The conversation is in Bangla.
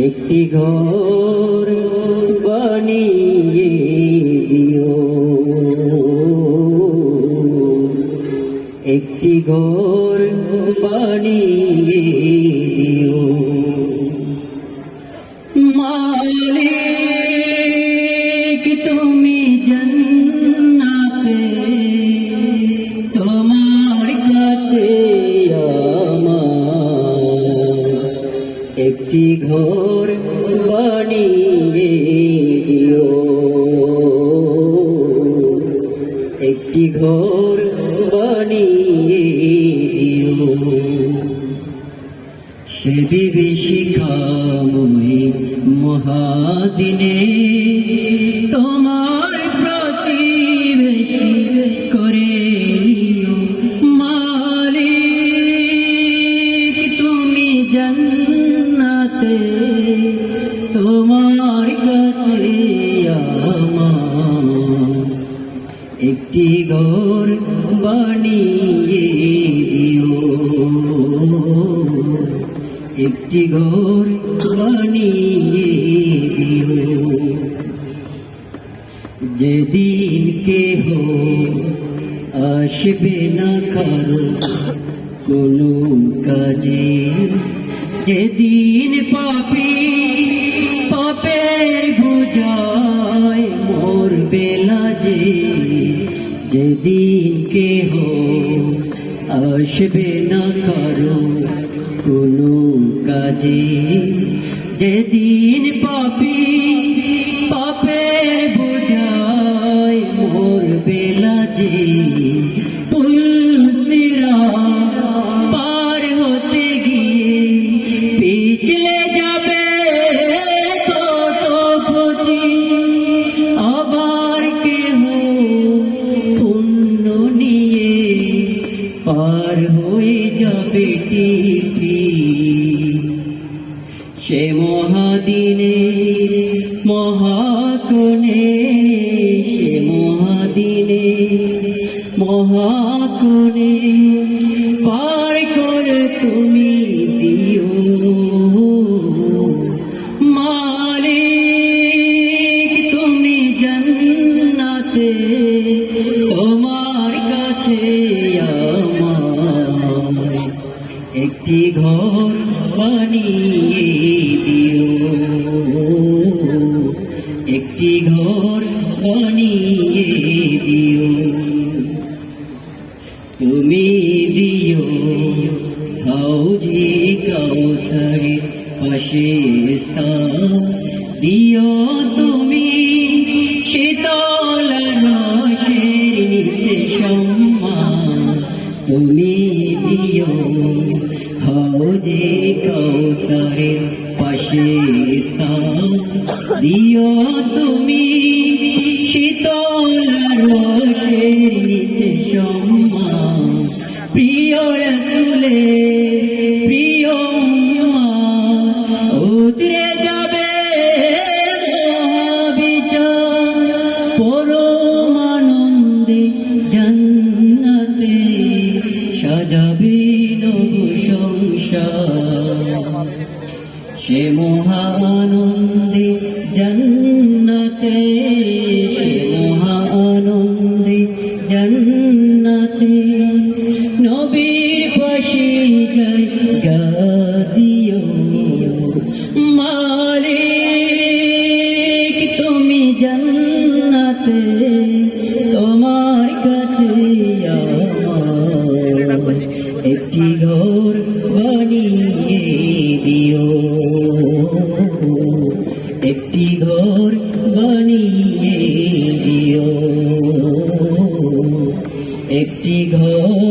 একটি ঘর বানিয়ে দিও, একটি ঘর বানিয়ে দিও। মালিক তুমি জান্নাতে, তোমার কাছে একটি ঘর বানিয়ে দিও, একটি ঘর বানিয়ে দিও। সে বিভীষিকাময় মহাদিনে তোমার প্রতিবেশী করে দিও। মালিক তুমি জান্নাতে, তোমার কাছে একটি ঘর বানিয়ে দিও, একটি ঘর বানিয়ে দিও। যেদিন কেহ আসবে না কারো কোনো কাজে, যেদিন পাপী পাপের বোঝায় মরবে লাজে, যেদিন কেহ আসবে না কারো কোনো কাজে, যেদিন পাপী পাপের বোঝায় মরবে লাজে, পুলসিরা পার হতে গিয়ে পিছলে যাবে কত পথি, আবার কেহ পুণ্য নিয়ে পার হয়ে যাবে টিপি। সে মহাদিনে মহাকনে, সে মহাদিনে মহাকনে পার করে তুমি দিও। মালিক তুমি জান্নাতে, তোমার কাছে একটি ঘর বানিয়ে দিও, একটি ঘর বানিয়ে দিও। তুমি দিও হাউজে কাউসারের পাশে স্থান, দিও তুমি শীতল রসের নিচে সম্মান, তুমি দিও হাউজে কাউসারের পাশে স্থান, দিও তুমি শীতল রসের নিচে সম্মান। প্রিয় রাসূলে প্রিয় উতরে যাবে মহাবিচার, পরম আনন্দে জান্নাতে সাজাবে নব সংসার। সে মহানন্দে জান্নাতে, সে মহানন্দে জান্নাতে নবীর পাশে জায়গা দিও। মালিক তুমি জান্নাতে, তোমার কাছে একটি ঘর বানিয়ে দিও, একটি ঘর বানিয়ে দিও, একটি ঘর